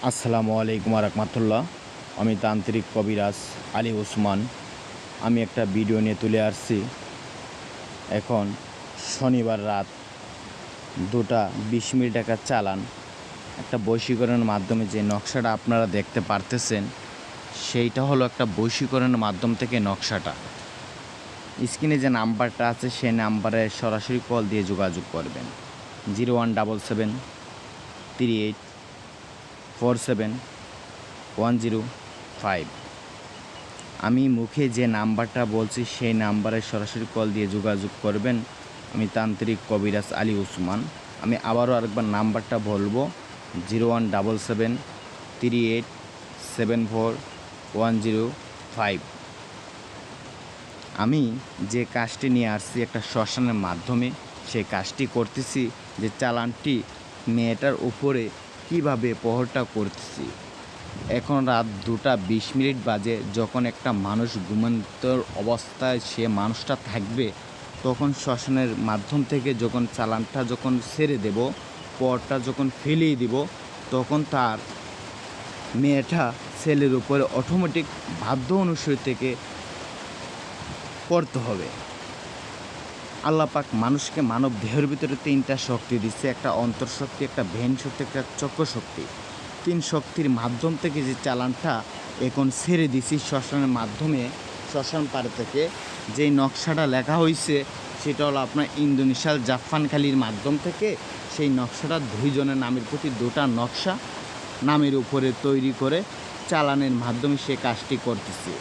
আসসালামু আলাইকুম রহমতুল্লাহ। আমি তান্ত্রিক কবিরাজ আলী ওসমান। আমি একটা ভিডিও নিয়ে তুলে আসছি। এখন শনিবার রাত 2:20 একটা চালান একটা বশীকরণের মাধ্যমে যে নকশাটা আপনারা দেখতে পারতেছেন, সেইটা হলো একটা বশীকরণের মাধ্যম থেকে নকশাটা। স্ক্রিনে যে নাম্বারটা আছে সেই নাম্বারে সরাসরি কল দিয়ে যোগাযোগ করবেন। 01738471005। আমি মুখে যে নাম্বারটা বলছি সেই নাম্বারে সরাসরি কল দিয়ে যোগাযোগ করবেন। আমি তান্ত্রিক কবিরাজ আলী ওসমান। আমি আবারও আরেকবার নাম্বারটা বলবো, 01738471005। আমি যে কাজটি নিয়ে আসছি একটা শ্মশানের মাধ্যমে, সেই কাজটি করতেছি যে চালানটি মেয়েটার উপরে কিভাবে প্রহরটা করতেছি। এখন রাত 2:20 বাজে। যখন একটা মানুষ ঘুমন্ত অবস্থায় সে মানুষটা থাকবে, তখন শ্মশানের মাধ্যম থেকে যখন চালানটা যখন ছেড়ে দেব, পরটা যখন ফেলিয়ে দিব, তখন তার মেয়েটা ছেলের উপরে অটোমেটিক বাধ্য অনুসারী থেকে করতে হবে। আল্লাহ পাক মানুষকে মানব দেহের ভিতরে 3টা শক্তি দিচ্ছে, একটা অন্তর্শক্তি, একটা ভেন শক্তি, একটা চক্র শক্তি। 3 শক্তির মাধ্যম থেকে যে চালানটা এখন ছেড়ে দিছি শ্মশানের মাধ্যমে, শ্মশান পাড়ে থেকে যেই নকশাটা লেখা হয়েছে সেটা হলো আপনার ইন্দোনেশিয়ার জাফরানখালির মাধ্যম থেকে সেই নকশাটা 2 জনের নামের প্রতি 2টা নকশা নামের উপরে তৈরি করে চালানের মাধ্যমে সে কাজটি করতেছে।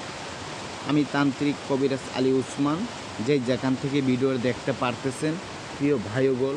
আমি তান্ত্রিক কবিরাজ আলী ওসমান, যেখান থেকে ভিডিও দেখতে পারতেছেন প্রিয় ভাই ও বোন,